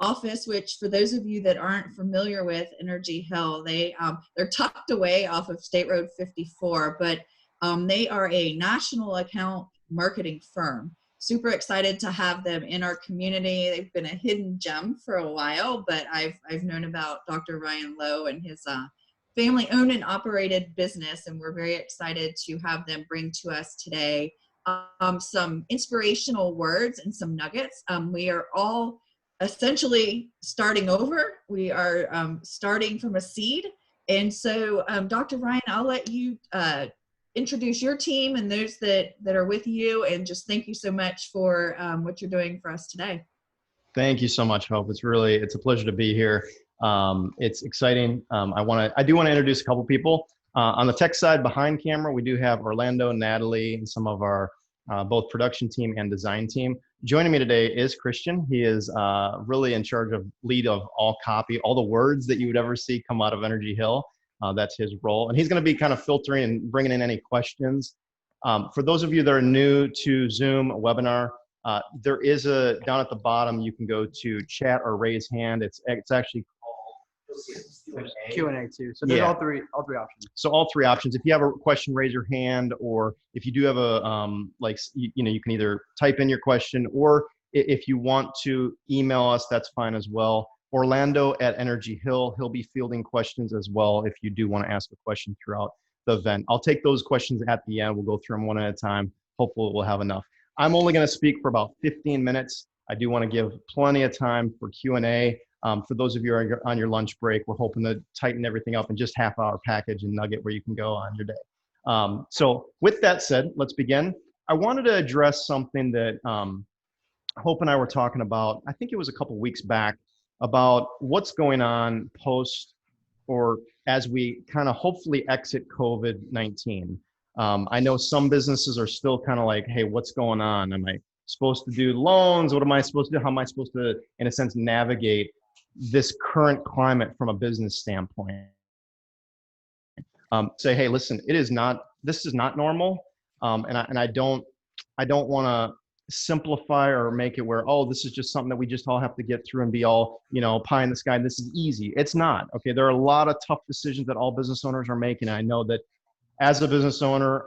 office, which for those of you that aren't familiar with Energy Hill, they're tucked away off of State Road 54, but they are a national account marketing firm. Super excited to have them in our community. They've been a hidden gem for a while, but I've known about Dr. Ryan Lowe and his family-owned and operated business, and we're very excited to have them bring to us today some inspirational words and some nuggets. We are all essentially starting over. We are starting from a seed. And so, Dr. Ryan, I'll let you introduce your team and those that are with you, and just thank you so much for what you're doing for us today. Thank you so much, Hope. It's a pleasure to be here. It's exciting. I do want to introduce a couple people. On the tech side, behind camera, we do have Orlando, Natalie, and some of our both production team and design team. Joining me today is Christian. He is really in charge of lead of all copy, all the words that you would ever see come out of Energy Hill. That's his role. And he's going to be kind of filtering and bringing in any questions. For those of you that are new to Zoom webinar, there is down at the bottom, you can go to chat or raise hand. It's actually called Q&A too. So there's all three options. So all three options. If you have a question, raise your hand, or if you do have a, you can either type in your question, or if you want to email us, that's fine as well. Orlando at Energy Hill, he'll be fielding questions as well if you do want to ask a question throughout the event. I'll take those questions at the end. We'll go through them one at a time. Hopefully we'll have enough. I'm only going to speak for about 15 minutes. I do want to give plenty of time for Q&A. For those of you who are on your lunch break, we're hoping to tighten everything up in just half-hour package and nugget where you can go on your day. So with that said, let's begin. I wanted to address something that Hope and I were talking about, I think it was a couple weeks back, about what's going on post or as we kind of hopefully exit COVID-19. I know some businesses are still kind of like, hey, what's going on? Am I supposed to do loans? What am I supposed to do? How am I supposed to, in a sense, navigate this current climate from a business standpoint? Say, hey, listen, this is not normal. And I don't want to simplify or make it where, oh, this is just something that we just all have to get through and be all, pie in the sky. This is easy. It's not. Okay. There are a lot of tough decisions that all business owners are making. And I know that as a business owner,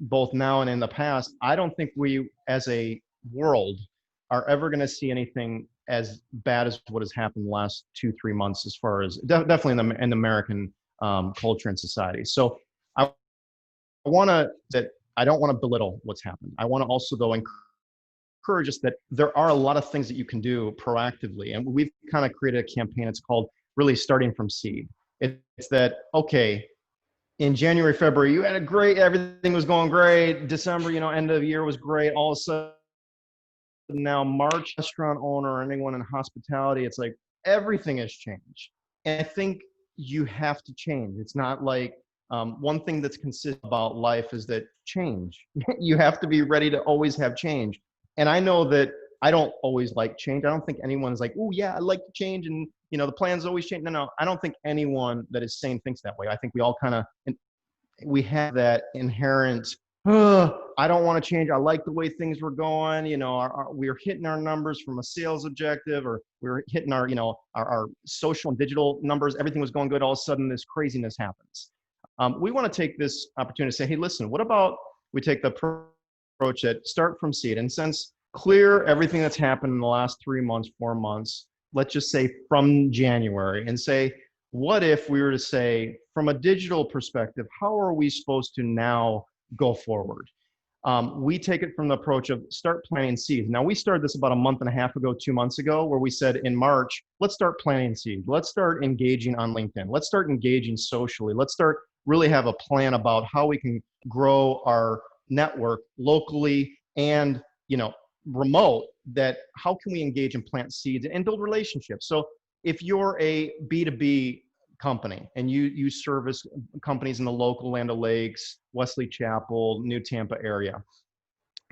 both now and in the past, I don't think we as a world are ever going to see anything as bad as what has happened the last 2-3 months, as far as definitely in the American culture and society. So I don't want to belittle what's happened. I want to also, though, encourage us that there are a lot of things that you can do proactively. And we've kind of created a campaign. It's called really starting from seed. It's that, okay, in January, February, you had everything was going great. December, end of the year was great. All of a sudden now March, restaurant owner or anyone in hospitality, it's like everything has changed. And I think you have to change. It's not like one thing that's consistent about life is that change. You have to be ready to always have change. And I know that I don't always like change. I don't think anyone's like, oh yeah, I like to change and the plans always change. No, I don't think anyone that is sane thinks that way. I think we all we have that inherent, I don't want to change. I like the way things were going. We're hitting our numbers from a sales objective, or we're hitting our social and digital numbers. Everything was going good. All of a sudden this craziness happens. We want to take this opportunity to say, hey, listen, what about we take the approach that start from seed, and since clear everything that's happened in the last 3 months, 4 months, let's just say from January, and say, what if we were to say, from a digital perspective, how are we supposed to now go forward? We take it from the approach of start planting seeds. Now, we started this about a month and a half ago, 2 months ago, where we said in March, let's start planting seeds. Let's start engaging on LinkedIn. Let's start engaging socially. Let's start really have a plan about how we can grow our network locally and remote, that how can we engage and plant seeds and build relationships. So if you're a B2B company and you service companies in the local Land O'Lakes, Wesley Chapel, New Tampa area,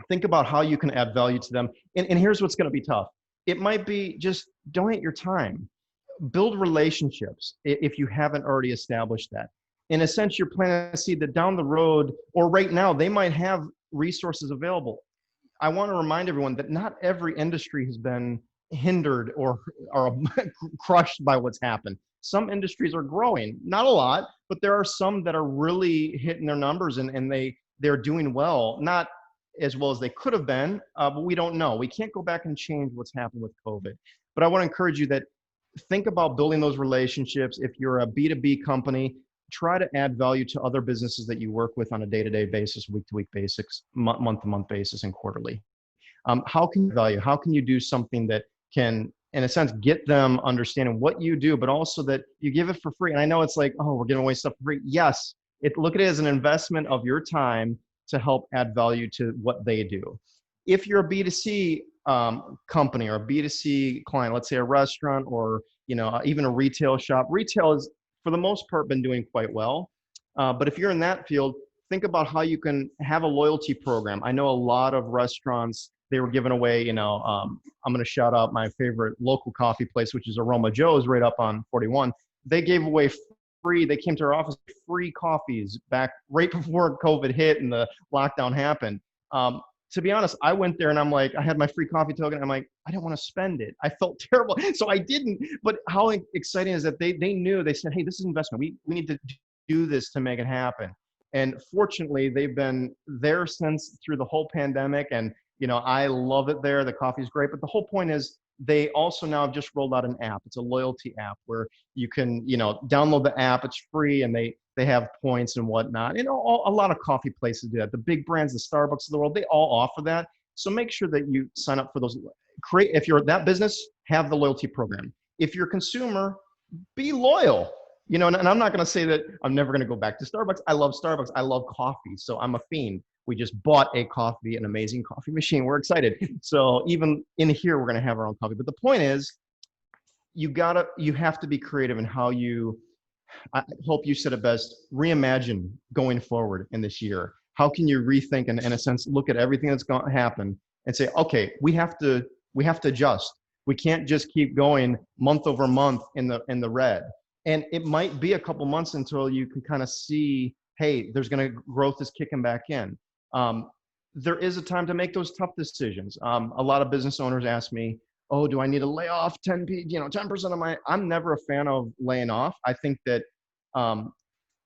think about how you can add value to them. And here's what's going to be tough. It might be just donate your time, build relationships if you haven't already established that. In a sense, you're planting a seed that down the road or right now, they might have resources available. I want to remind everyone that not every industry has been hindered or are crushed by what's happened. Some industries are growing, not a lot, but there are some that are really hitting their numbers, and they're doing well, not as well as they could have been, but we don't know. We can't go back and change what's happened with COVID. But I want to encourage you that think about building those relationships. If you're a B2B company, try to add value to other businesses that you work with on a day-to-day basis, week-to-week basis, month-to-month basis, and quarterly. How can you value? How can you do something that can, in a sense, get them understanding what you do, but also that you give it for free? And I know it's like, oh, we're giving away stuff for free. Yes, look at it as an investment of your time to help add value to what they do. If you're a B2C company or a B2C client, let's say a restaurant or even a retail shop, retail has, for the most part, been doing quite well. But if you're in that field, think about how you can have a loyalty program. I know a lot of restaurants, they were giving away, I'm going to shout out my favorite local coffee place, which is Aroma Joe's right up on 41. They gave away free, they came to our office, free coffees back right before COVID hit and the lockdown happened. To be honest, I went there and I'm like, I had my free coffee token. I'm like, I didn't want to spend it. I felt terrible. So I didn't. But how exciting is that they knew, they said, hey, this is investment. We need to do this to make it happen. And fortunately, they've been there since through the whole pandemic. And, I love it there. The coffee's great. But the whole point is they also now have just rolled out an app. It's a loyalty app where you can, download the app. It's free and they have points and whatnot. A lot of coffee places do that. The big brands, the Starbucks of the world, they all offer that. So make sure that you sign up for those. If you're that business, have the loyalty program. If you're a consumer, be loyal. And I'm not going to say that I'm never going to go back to Starbucks. I love Starbucks. I love coffee. So I'm a fiend. We just bought an amazing coffee machine. We're excited. So even in here, we're going to have our own coffee. But the point is, you have to be creative in how I hope you said it best, reimagine going forward in this year. How can you rethink and, in a sense, look at everything that's going to happen and say, okay, we have to adjust. We can't just keep going month over month in the red. And it might be a couple months until you can kind of see, hey, growth is kicking back in. There is a time to make those tough decisions. A lot of business owners ask me, oh, do I need to lay off 10% of my, I'm never a fan of laying off. I think that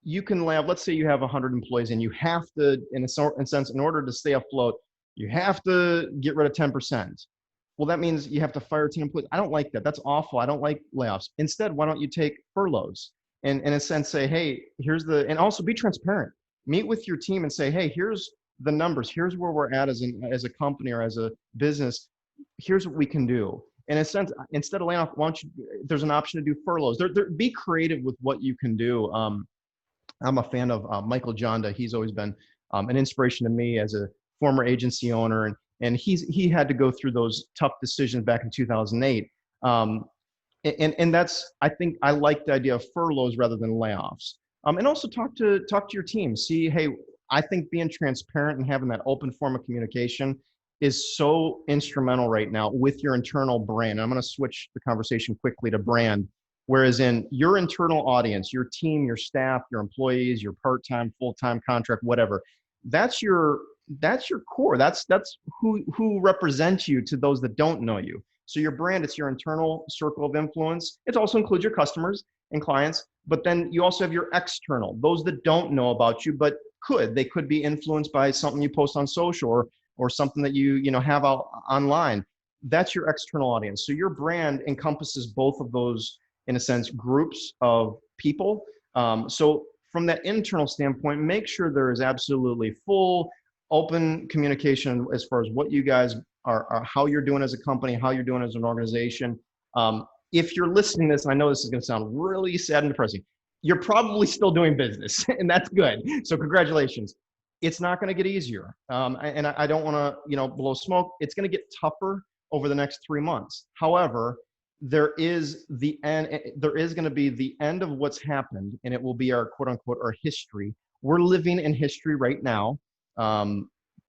you can lay off, let's say you have 100 employees and you have to, in a sense, in order to stay afloat, you have to get rid of 10%. Well, that means you have to fire 10 employees. I don't like that. That's awful. I don't like layoffs. Instead, why don't you take furloughs and in a sense say, hey, and also be transparent. Meet with your team and say, hey, here's the numbers. Here's where we're at as a company or as a business. Here's what we can do. In a sense, instead of laying off, there's an option to do furloughs. Be creative with what you can do. I'm a fan of Michael Jonda. He's always been an inspiration to me as a former agency owner. And he had to go through those tough decisions back in 2008. And that's, I think I like the idea of furloughs rather than layoffs. And also talk to your team. See, hey, I think being transparent and having that open form of communication is so instrumental right now with your internal brand. I'm going to switch the conversation quickly to brand. Whereas in your internal audience, your team, your staff, your employees, your part-time, full-time, contract, whatever, that's your core. That's who represents you to those that don't know you. So your brand, it's your internal circle of influence. It also includes your customers and clients, but then you also have your external, those that don't know about you, but they could be influenced by something you post on social or something that you have out online. That's your external audience. So your brand encompasses both of those, in a sense, groups of people. So from that internal standpoint, make sure there is absolutely full open communication as far as what you guys are, how you're doing as a company, how you're doing as an organization. If you're listening to this, and I know this is going to sound really sad and depressing, you're probably still doing business, and that's good. So congratulations. It's not going to get easier. And I don't want to, blow smoke. It's going to get tougher over the next 3 months. However, there is going to be the end of what's happened, and it will be our quote unquote, our history. We're living in history right now.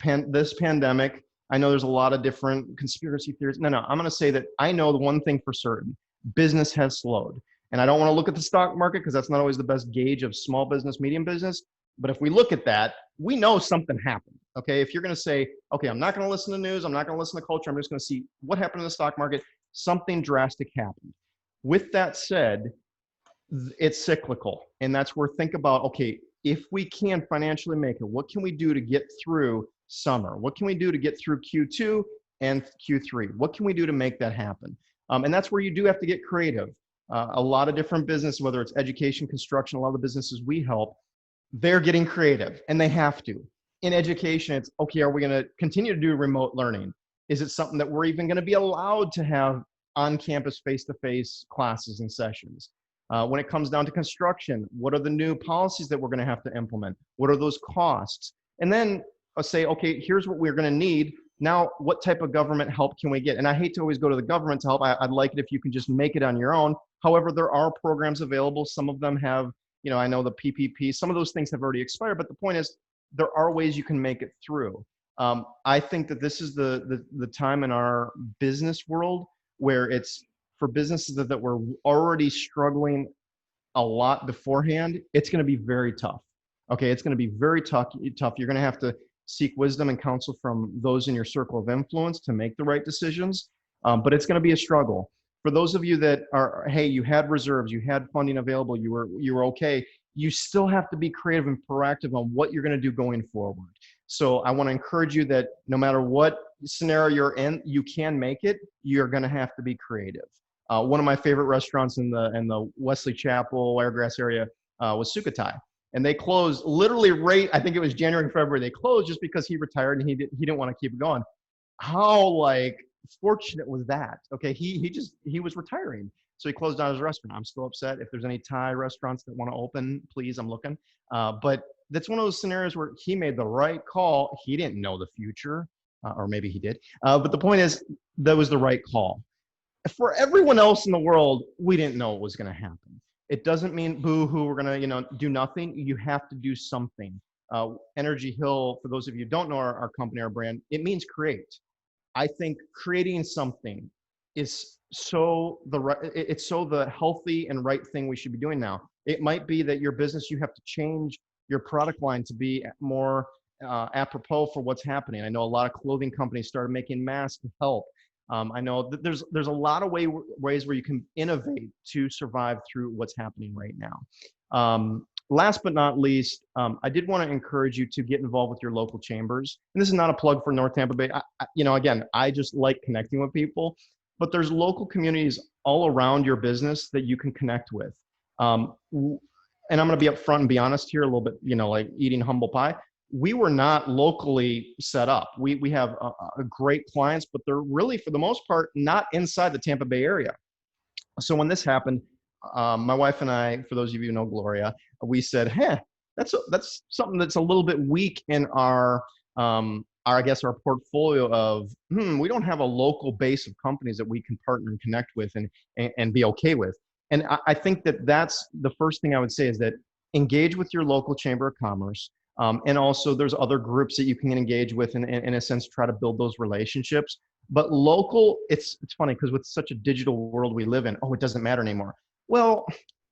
This pandemic, I know there's a lot of different conspiracy theories. No, I'm going to say that I know the one thing for certain: business has slowed. And I don't want to look at the stock market because that's not always the best gauge of small business, medium business. But if we look at that, we know something happened. Okay. If you're going to say, okay, I'm not going to listen to news, I'm not going to listen to culture, I'm just going to see what happened in the stock market, something drastic happened. With that said, it's cyclical. And that's where think about, okay, if we can financially make it, what can we do to get through summer? What can we do to get through Q2 and Q3? What can we do to make that happen? And that's where you do have to get creative. A lot of different businesses, whether it's education, construction, a lot of the businesses we help, they're getting creative and they have to. In education, it's okay, are we going to continue to do remote learning? Is it something that we're even going to be allowed to have on-campus face-to-face classes and sessions? When it comes down to construction, what are the new policies that we're going to have to implement? What are those costs? And then I'll say, okay, here's what we're going to need. Now, what type of government help can we get? And I hate to always go to the government to help. I'd like it if you can just make it on your own. However, there are programs available. Some of them have, you know, I know the PPP, some of those things have already expired, but the point is there are ways you can make it through. I think that this is the time in our business world where it's for businesses that were already struggling a lot beforehand, it's going to be very tough. Okay, it's going to be very tough. You're going to have to seek wisdom and counsel from those in your circle of influence to make the right decisions. But it's going to be a struggle. For those of you that are, hey, you had reserves, you had funding available, you were okay, you still have to be creative and proactive on what you're going to do going forward. So I want to encourage you that no matter what scenario you're in, you can make it. You're going to have to be creative. One of my favorite restaurants in the Wesley Chapel, Wiregrass area was Sukhothai. And they closed literally right, I think it was January and February, they closed just because he retired and he didn't want to keep it going. How like fortunate was that? Okay, he was retiring. So he closed down his restaurant. I'm still upset. If there's any Thai restaurants that want to open, please, I'm looking. But that's one of those scenarios where he made the right call. He didn't know the future, or maybe he did. But the point is, that was the right call. For everyone else in the world, we didn't know what was going to happen. It doesn't mean boo-hoo, we're going to do nothing. You have to do something. energyhill, for those of you who don't know our company, our brand, it means create. I think creating something is it's so the healthy and right thing we should be doing now. It might be that your business, you have to change your product line to be more apropos for what's happening. I know a lot of clothing companies started making masks to help. I know that there's a lot of ways where you can innovate to survive through what's happening right now. Last but not least, I did want to encourage you to get involved with your local chambers. And this is not a plug for North Tampa Bay. Again, I just like connecting with people, but there's local communities all around your business that you can connect with. And I'm going to be upfront and be honest here a little bit, like eating humble pie. We were not locally set up. We have a great clients, but they're really, for the most part, not inside the Tampa Bay area. So when this happened, my wife and I, for those of you who know Gloria, we said, that's something that's a little bit weak in our portfolio of, we don't have a local base of companies that we can partner and connect with and be okay with. And I think that's the first thing I would say is that engage with your local chamber of commerce. And also there's other groups that you can engage with and in a sense, try to build those relationships. But local, it's funny because with such a digital world we live in, it doesn't matter anymore. Well,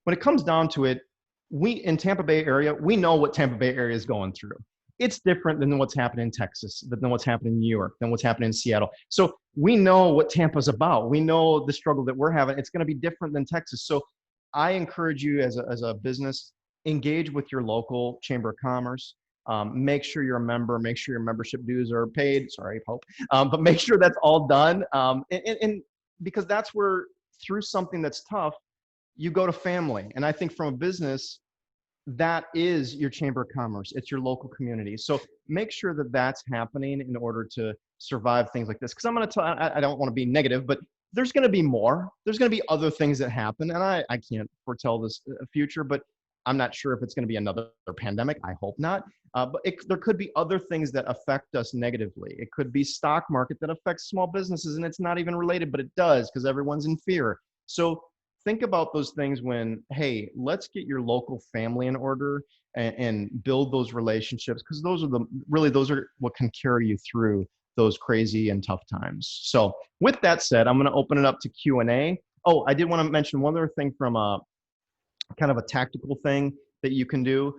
when it comes down to it, we in Tampa Bay area, we know what Tampa Bay area is going through. It's different than what's happening in Texas, than what's happening in New York, than what's happening in Seattle. So we know what Tampa's about. We know the struggle that we're having. It's going to be different than Texas. So I encourage you as a business, engage with your local chamber of commerce. Make sure you're a member. Make sure your membership dues are paid. Sorry, Pope. But make sure that's all done. And because that's where through something that's tough, you go to family. And I think from a business, that is your chamber of commerce. It's your local community. So make sure that that's happening in order to survive things like this. Because I'm going to tell, I don't want to be negative, but there's going to be more. There's going to be other things that happen. And I can't foretell this future, but I'm not sure if it's going to be another pandemic. I hope not. But there could be other things that affect us negatively. It could be stock market that affects small businesses and it's not even related, but it does because everyone's in fear. So think about those things when, hey, let's get your local family in order and build those relationships because those are what can carry you through those crazy and tough times. So with that said, I'm going to open it up to Q&A. Oh, I did want to mention one other thing from a kind of a tactical thing that you can do.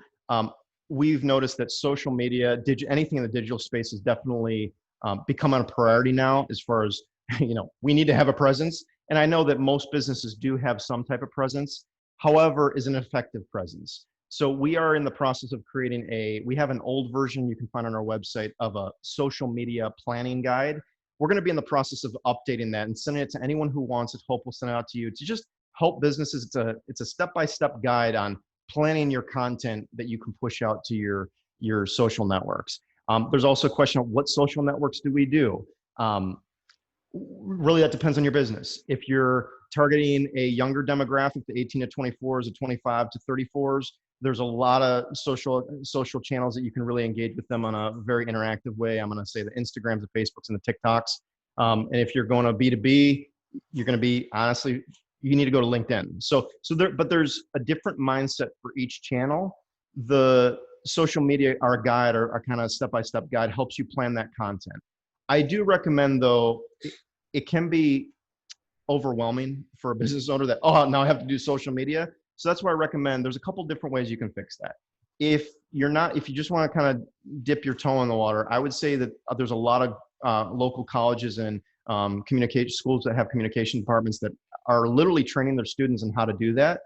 We've noticed that social media, anything in the digital space has definitely become a priority now as far as we need to have a presence. And I know that most businesses do have some type of presence, however, is an effective presence. So we are in the process of creating we have an old version you can find on our website of a social media planning guide. We're going to be in the process of updating that and sending it to anyone who wants it. Hope will send it out to you to just help businesses. It's a step-by-step guide on planning your content that you can push out to your social networks. There's also a question of what social networks do we do? Really, that depends on your business. If you're targeting a younger demographic, the 18 to 24s, the 25 to 34s, there's a lot of social channels that you can really engage with them on a very interactive way. I'm going to say the Instagrams, the Facebooks, and the TikToks. And if you're going to B2B, you're going to be, honestly, you need to go to LinkedIn. But there's a different mindset for each channel. The social media, our guide, our kind of step-by-step guide, helps you plan that content. I do recommend, though, it can be overwhelming for a business owner that, oh, now I have to do social media. So that's why I recommend there's a couple different ways you can fix that. If you just want to kind of dip your toe in the water, I would say that there's a lot of local colleges and communication schools that have communication departments that are literally training their students on how to do that.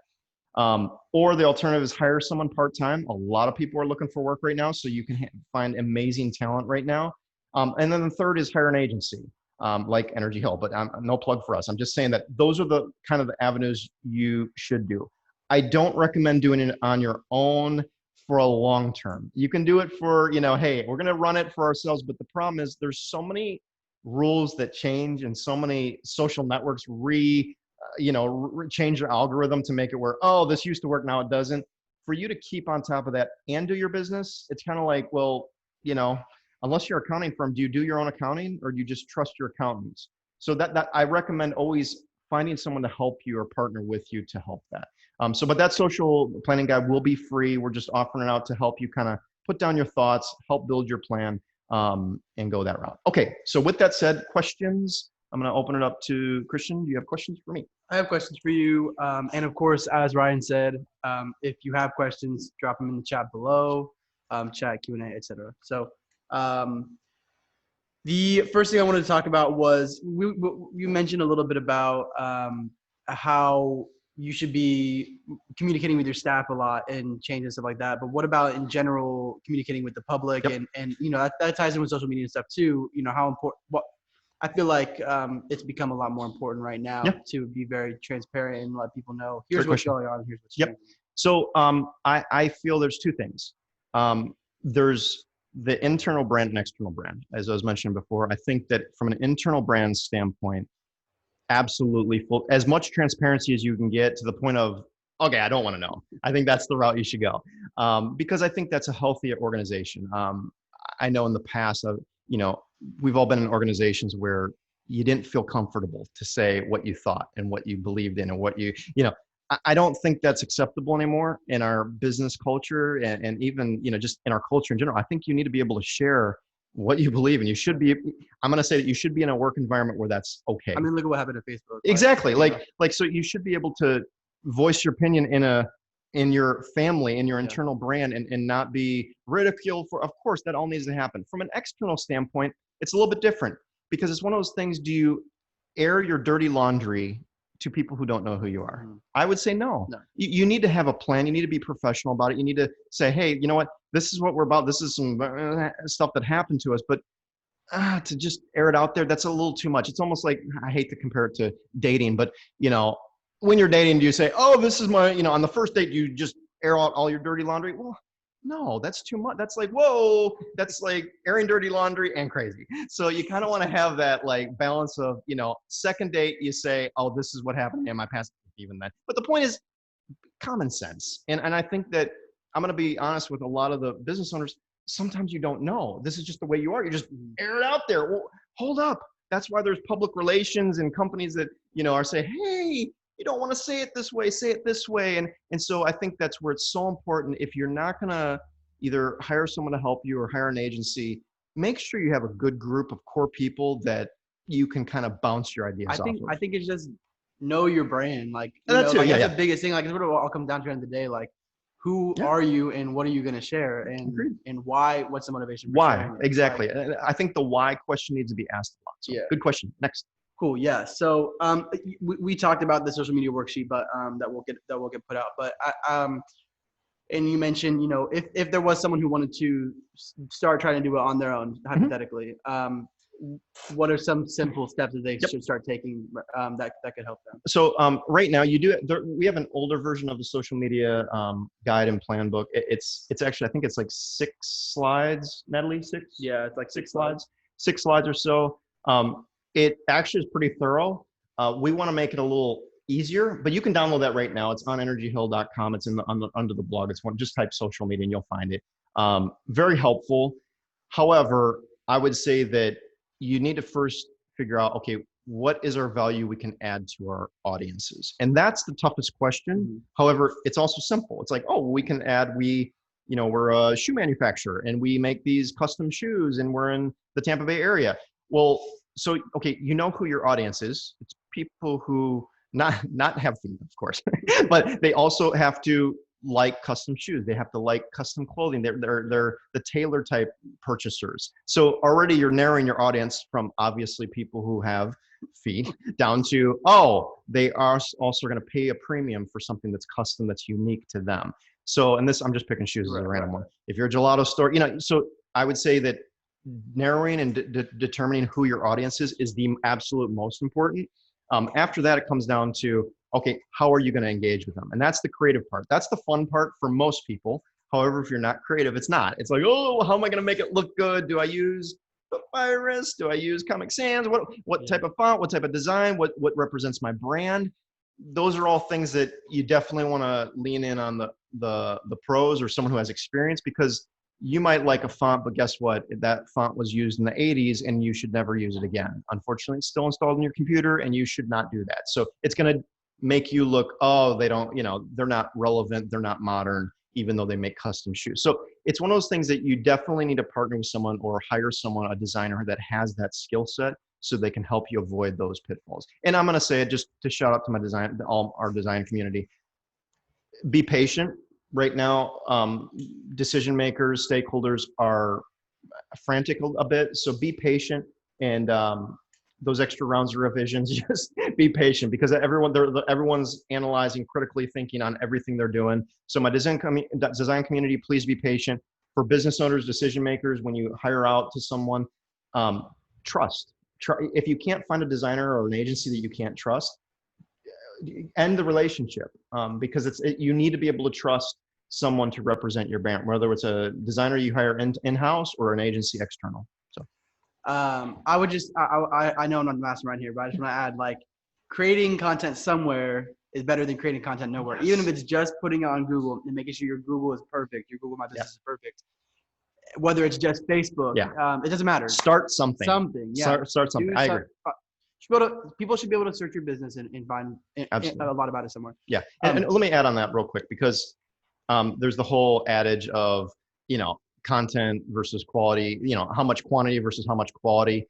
Or the alternative is hire someone part-time. A lot of people are looking for work right now, so you can find amazing talent right now. And then the third is hire an agency, like Energy Hill, but no plug for us. I'm just saying that those are the kind of the avenues you should do. I don't recommend doing it on your own for a long term. You can do it for, hey, we're going to run it for ourselves. But the problem is there's so many rules that change and so many social networks change their algorithm to make it where, oh, this used to work, now it doesn't. For you to keep on top of that and do your business, it's kind of like, well, unless you're an accounting firm, do you do your own accounting or do you just trust your accountants? So that I recommend always finding someone to help you or partner with you to help that. But that social planning guide will be free. We're just offering it out to help you kind of put down your thoughts, help build your plan, and go that route. Okay, so with that said, questions? I'm going to open it up to Christian. Do you have questions for me? I have questions for you. And of course, as Ryan said, if you have questions, drop them in the chat below, chat, Q&A, etc. So the first thing I wanted to talk about was you mentioned a little bit about how you should be communicating with your staff a lot and change and stuff like that. But what about in general communicating with the public? Yep. And that ties in with social media and stuff too. How important, I feel like it's become a lot more important right now to be very transparent and let people know, here's what's going on, here's what's changing. So I feel there's two things. There's the internal brand and external brand. As I was mentioning before, I think that from an internal brand standpoint, absolutely as much transparency as you can get to the point of, okay, I don't want to know. I think that's the route you should go. Because I think that's a healthy organization. I know in the past, we've all been in organizations where you didn't feel comfortable to say what you thought and what you believed in and what I don't think that's acceptable anymore in our business culture and even, just in our culture in general. I think you need to be able to share what you believe in. You should be, I'm going to say that you should be in a work environment where that's okay. I mean, look at what happened at Facebook. Exactly. So you should be able to voice your opinion in your family, in your internal brand and not be ridiculed for, of course, that all needs to happen. From an external standpoint, it's a little bit different because it's one of those things, do you air your dirty laundry to people who don't know who you are? I would say no. You need to have a plan. You need to be professional about it. You need to say, hey, you know what? This is what we're about. This is some stuff that happened to us. But to just air it out there, that's a little too much. It's almost like, I hate to compare it to dating, but when you're dating, do you say, oh, this is my, on the first date, you just air out all your dirty laundry? Well, no, that's too much. That's like, whoa, that's like airing dirty laundry and crazy. So you kind of want to have that like balance of, second date, you say, oh, this is what happened in my past, even then. But the point is common sense. And I think that I'm going to be honest with a lot of the business owners. Sometimes you don't know. This is just the way you are. You just air it out there. Well, hold up. That's why there's public relations and companies that, are saying, hey, you don't want to say it this way, say it this way. And so I think that's where it's so important. If you're not going to either hire someone to help you or hire an agency, make sure you have a good group of core people that you can kind of bounce your ideas off of. I think it's just know your brand. That's the biggest thing. It's what it all comes down to at the end of the day. Like, who are you and what are you going to share and why? What's the motivation? Why? Exactly. I think the why question needs to be asked a lot. So good question. Next. Cool. Yeah. So we talked about the social media worksheet, but that will get put out. But and you mentioned, you know, if there was someone who wanted to start trying to do it on their own, hypothetically, what are some simple steps that they should start taking that could help them? So right now we have an older version of the social media guide and plan book. It's actually, I think it's like 6 slides, Natalie, 6? Yeah, it's like 6 slides, 6 slides or so. It actually is pretty thorough. We want to make it a little easier, but you can download that right now. It's on energyhill.com. It's under the blog. It's just type social media and you'll find it. Very helpful. However, I would say that you need to first figure out, okay, what is our value we can add to our audiences? And that's the toughest question. However, it's also simple. It's like, oh, we can add, we're a shoe manufacturer and we make these custom shoes and we're in the Tampa Bay area. Well, so, okay, you know who your audience is. It's people who not have feet, of course, but they also have to like custom shoes. They have to like custom clothing. They're the tailor type purchasers. So already you're narrowing your audience from obviously people who have feet down to, oh, they are also going to pay a premium for something that's custom, that's unique to them. So, and this, I'm just picking shoes as a random one. If you're a gelato store, so I would say that narrowing and determining who your audience is the absolute most important. After that, it comes down to, okay, how are you going to engage with them? And that's the creative part. That's the fun part for most people. However, if you're not creative, it's not. It's like, oh, how am I going to make it look good? Do I use Papyrus? Do I use Comic Sans? What type of font? What type of design? What represents my brand? Those are all things that you definitely want to lean in on the pros or someone who has experience, because you might like a font, but guess what? That font was used in the 80s and you should never use it again. Unfortunately, it's still installed in your computer and you should not do that. So it's going to make you look, oh, they don't, they're not relevant. They're not modern, even though they make custom shoes. So it's one of those things that you definitely need to partner with someone or hire someone, a designer that has that skill set, so they can help you avoid those pitfalls. And I'm going to say it just to shout out to all our design community. Be patient. Right now, decision makers, stakeholders are frantic a bit. So be patient, and those extra rounds of revisions, just be patient, because everyone's analyzing, critically thinking on everything they're doing. So my design community, please be patient. For business owners, decision makers, when you hire out to someone, trust. If you can't find a designer or an agency that you can't trust, end the relationship, because you need to be able to trust someone to represent your brand, whether it's a designer you hire in-house or an agency external. So I would just, I know I'm not the mastermind here, but I just want to add, like, creating content somewhere is better than creating content nowhere. Even if it's just putting it on Google and making sure your Google is perfect, your Google My Business is perfect. Whether it's just Facebook, it doesn't matter. Start something. Yeah. Start something. I agree. People should be able to search your business and find a lot about it somewhere. Yeah. And let me add on that real quick, because there's the whole adage of, content versus quality, how much quantity versus how much quality.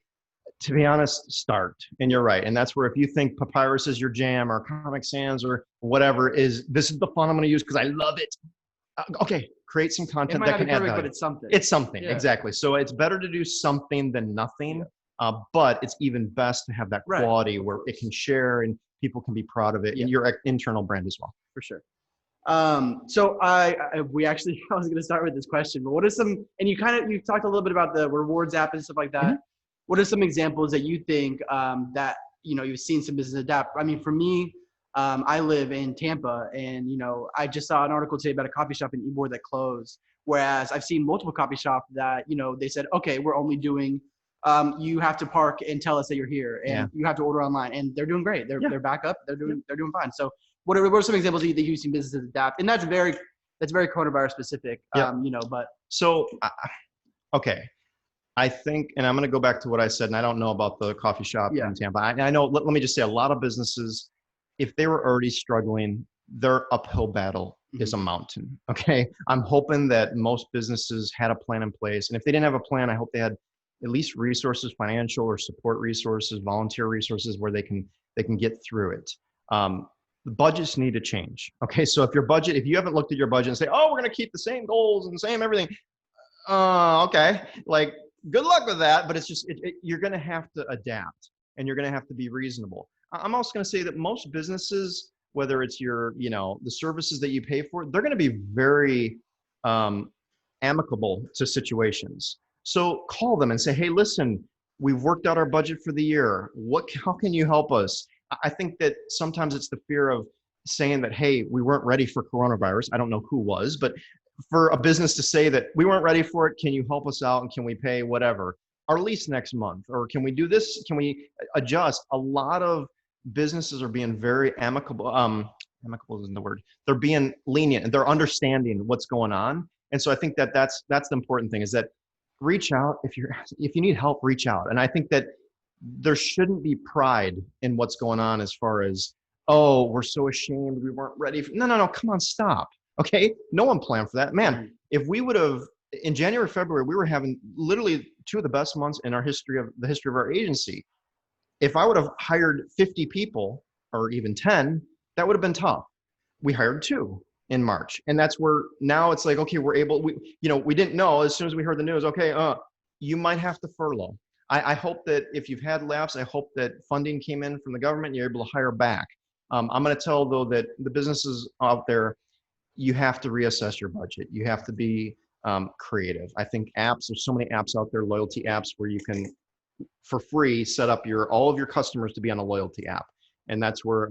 To be honest, start. And you're right. And that's where, if you think Papyrus is your jam or Comic Sans or whatever, this is the font I'm going to use because I love it. Okay, create some content that can add value. But it's something. It's something, exactly. So it's better to do something than nothing. But it's even best to have that quality where it can share and people can be proud of it, and your internal brand as well. For sure. So I was going to start with this question, but what are some, and you talked a little bit about the rewards app and stuff like that. What are some examples that you think that, you've seen some business adapt? I mean, for me, I live in Tampa, and, I just saw an article today about a coffee shop in Ybor that closed. Whereas I've seen multiple coffee shops that, they said, okay, we're only doing, you have to park and tell us that you're here, and you have to order online, and they're doing great. They're back up. They're doing fine. So what are some examples that you've seen businesses adapt? And that's very coronavirus specific, but. So, okay. I think, and I'm going to go back to what I said, and I don't know about the coffee shop in Tampa. I know, let me just say, a lot of businesses, if they were already struggling, their uphill battle is a mountain. Okay. I'm hoping that most businesses had a plan in place. And if they didn't have a plan, I hope they had at least resources, financial or support resources, volunteer resources, where they can get through it. The budgets need to change. Okay. So if you haven't looked at your budget and say, oh, we're going to keep the same goals and the same everything. Okay. Like, good luck with that. But it's just, you're going to have to adapt. and you're going to have to be reasonable. I'm also going to say that most businesses, whether it's your, the services that you pay for, they're going to be very amicable to situations. So call them and say, hey, listen, we've worked out our budget for the year. How can you help us? I think that sometimes it's the fear of saying that, hey, we weren't ready for coronavirus. I don't know who was, but for a business to say that we weren't ready for it, can you help us out and can we pay whatever our lease next month, or can we do this? Can we adjust? A lot of businesses are being very amicable. Amicable isn't the word. They're being lenient and they're understanding what's going on. And so I think that that's the important thing, is that reach out. If you need help, reach out. And I think that there shouldn't be pride in what's going on as far as, oh, we're so ashamed, we weren't ready. No, come on, stop. Okay, no one planned for that. Man, if we would have, in January, February, we were having literally two of the best months in the history of our agency. If I would have hired 50 people or even 10, that would have been tough. We hired 2 in March. And that's where now it's like, okay, we didn't know as soon as we heard the news, okay, you might have to furlough. I hope that if you've had layoffs, I hope that funding came in from the government and you're able to hire back. I'm going to tell, though, that the businesses out there, you have to reassess your budget. You have to be creative. I think there's so many apps out there, loyalty apps, where you can, for free, set up all of your customers to be on a loyalty app. And that's where,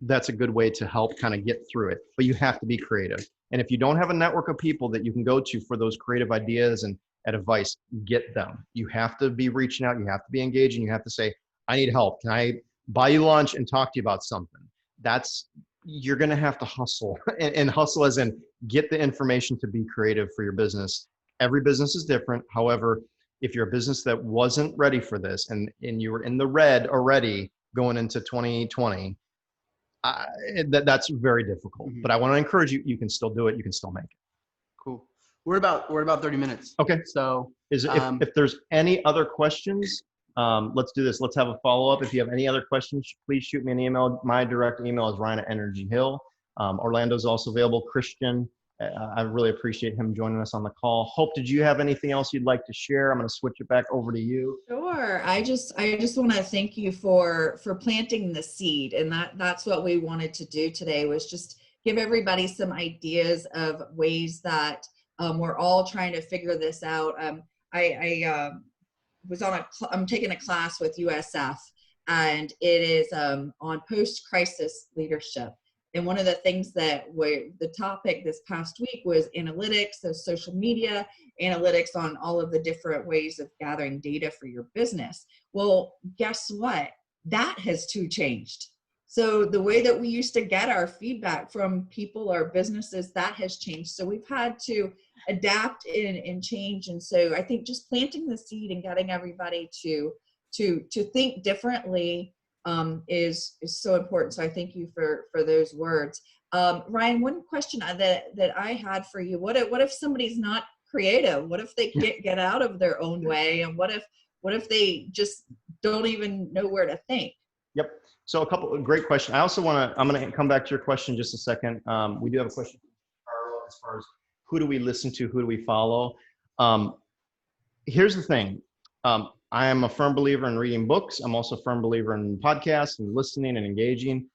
that's a good way to help kind of get through it. But you have to be creative. And if you don't have a network of people that you can go to for those creative ideas and advice, get them. You have to be reaching out. You have to be engaging. You have to say, I need help. Can I buy you lunch and talk to you about something? You're going to have to hustle, and hustle as in get the information to be creative for your business. Every business is different. However, if you're a business that wasn't ready for this and you were in the red already going into 2020, that's very difficult. But I want to encourage you, you can still do it. You can still make it. Cool. We're about 30 minutes. Okay. So if there's any other questions, let's do this. Let's have a follow-up. If you have any other questions, please shoot me an email. My direct email is Ryan@energyhill. Orlando's also available. Christian, I really appreciate him joining us on the call. Hope, did you have anything else you'd like to share? I'm going to switch it back over to you. Sure. I just want to thank you for planting the seed, and that's what we wanted to do today, was just give everybody some ideas of ways that we're all trying to figure this out. I'm taking a class with USF, and it is on post-crisis leadership. And one of the things the topic this past week was analytics, so social media analytics on all of the different ways of gathering data for your business. Well, guess what? That has too changed. So the way that we used to get our feedback from people or businesses, that has changed. So we've had to adapt and change. And so I think just planting the seed and getting everybody to think differently is so important. So I thank you for those words. Ryan, one question that I had for you: what if somebody's not creative? What if they can't get out of their own way? And what if they just don't even know where to think? Yep. So a couple of great questions. I'm going to come back to your question in just a second. We do have a question from Carlo as far as who do we listen to, who do we follow? Here's the thing. I am a firm believer in reading books. I'm also a firm believer in podcasts and listening and engaging.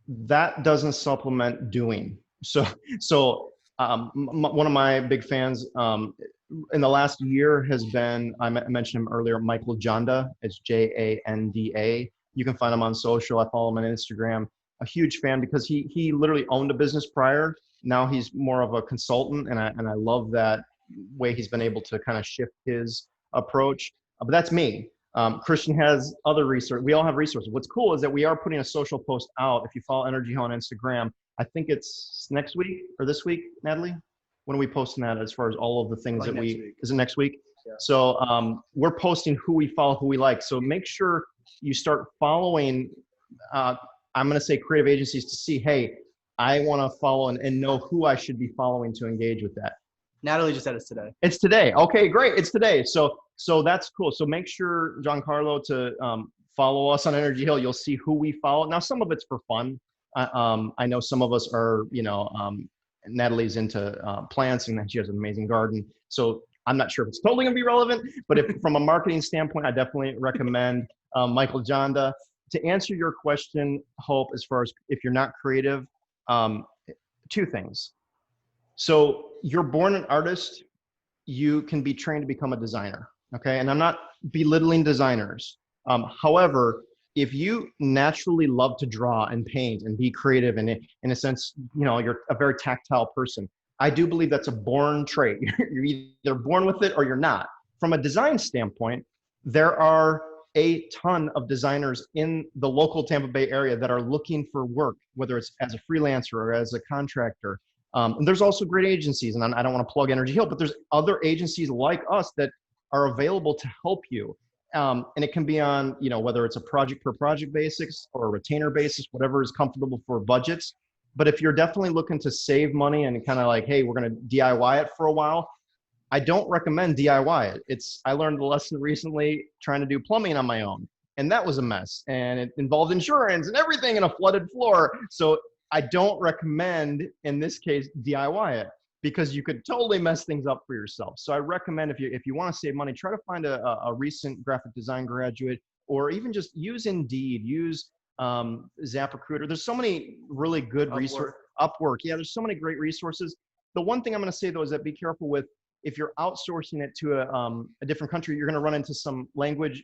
That doesn't supplement doing. So one of my big fans in the last year has been, I mentioned him earlier, Michael Janda. It's Janda. You can find him on social. I follow him on Instagram. A huge fan because he literally owned a business prior. Now he's more of a consultant, and I love that way he's been able to kind of shift his approach. But that's me. Christian has other resources. We all have resources. What's cool is that we are putting a social post out. If you follow Energy Hill on Instagram, I think it's next week or this week, Natalie? When are we posting that as far as all of the things that is it next week? Yeah. So we're posting who we follow, who we like. So make sure you start following, I'm going to say creative agencies, to see, hey, I want to follow and know who I should be following to engage with that. Natalie just said it's today. It's today. Okay, great. It's today. So that's cool. So make sure, Giancarlo, to follow us on Energy Hill. You'll see who we follow. Now, some of it's for fun. I know some of us are, Natalie's into plants, and she has an amazing garden. So I'm not sure if it's totally going to be relevant, but if from a marketing standpoint, I definitely recommend Michael Jonda. To answer your question, Hope, as far as if you're not creative, two things. So you're born an artist, you can be trained to become a designer, okay? And I'm not belittling designers. However, if you naturally love to draw and paint and be creative and in a sense, you're a very tactile person, I do believe that's a born trait. You're either born with it or you're not. From a design standpoint, there are a ton of designers in the local Tampa Bay area that are looking for work, whether it's as a freelancer or as a contractor. And there's also great agencies, and I don't want to plug Energy Hill, but there's other agencies like us that are available to help you. And it can be on, whether it's a project per project basis or a retainer basis, whatever is comfortable for budgets. But if you're definitely looking to save money and kind of like, hey, we're going to DIY it for a while, I don't recommend DIY it. I learned the lesson recently trying to do plumbing on my own, and that was a mess, and it involved insurance and everything and a flooded floor. So I don't recommend, in this case, DIY it, because you could totally mess things up for yourself. So I recommend if you want to save money, try to find a recent graphic design graduate, or even just use Indeed, use ZapRecruiter. There's so many really good resources. Upwork. Yeah, there's so many great resources. The one thing I'm going to say though is that be careful with, if you're outsourcing it to a different country, you're going to run into some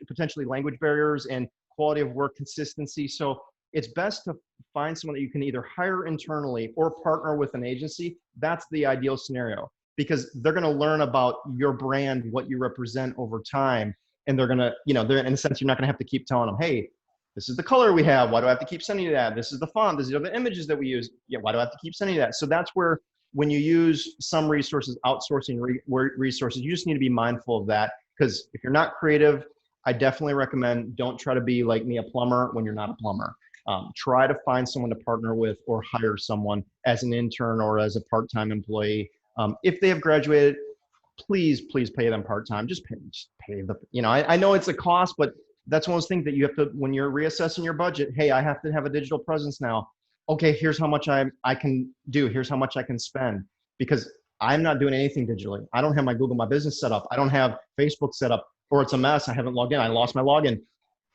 potentially language barriers and quality of work consistency. So it's best to find someone that you can either hire internally or partner with an agency. That's the ideal scenario, because they're going to learn about your brand, what you represent over time. And they're going to, they're, in a sense, you're not going to have to keep telling them, hey, this is the color we have. Why do I have to keep sending you that? This is the font. These are the images that we use. Yeah, why do I have to keep sending you that? So that's where, when you use some resources, outsourcing resources, you just need to be mindful of that. Because if you're not creative, I definitely recommend don't try to be like me, a plumber, when you're not a plumber. Try to find someone to partner with or hire someone as an intern or as a part-time employee. If they have graduated, please pay them part-time. Just pay the, I know it's a cost, but that's one of those things that you have to, when you're reassessing your budget, hey, I have to have a digital presence now. Okay, here's how much I can do. Here's how much I can spend, because I'm not doing anything digitally. I don't have my Google My Business set up. I don't have Facebook set up, or it's a mess. I haven't logged in. I lost my login.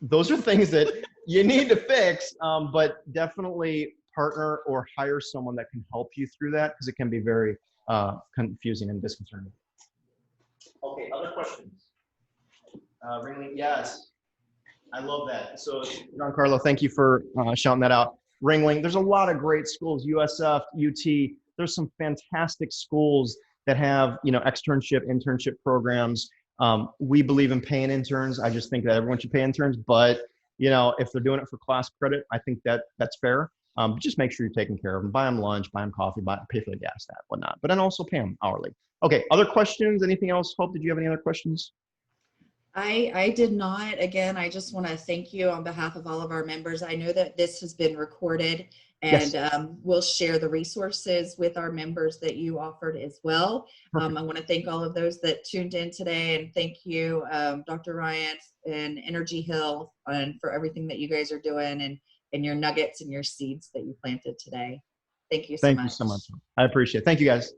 Those are things that you need to fix, but definitely partner or hire someone that can help you through that, because it can be very confusing and disconcerting. Okay, other questions? Ringling, yes. I love that. So Giancarlo, thank you for shouting that out. Ringling, there's a lot of great schools, USF, UT. There's some fantastic schools that have, externship, internship programs. We believe in paying interns. I just think that everyone should pay interns, but if they're doing it for class credit, I think that's fair. Just make sure you're taking care of them. Buy them lunch, buy them coffee, pay for the gas, that, whatnot. But then also pay them hourly. Okay, other questions? Anything else? Hope, did you have any other questions? I did not. Again, I just want to thank you on behalf of all of our members. I know that this has been recorded, and Yes. We'll share the resources with our members that you offered as well. I want to thank all of those that tuned in today, and thank you, Dr. Ryan and Energy Hill, and for everything that you guys are doing, and your nuggets and your seeds that you planted today. Thank you so much. Thank you so much. I appreciate it. Thank you, guys.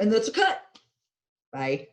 And that's a cut. Bye.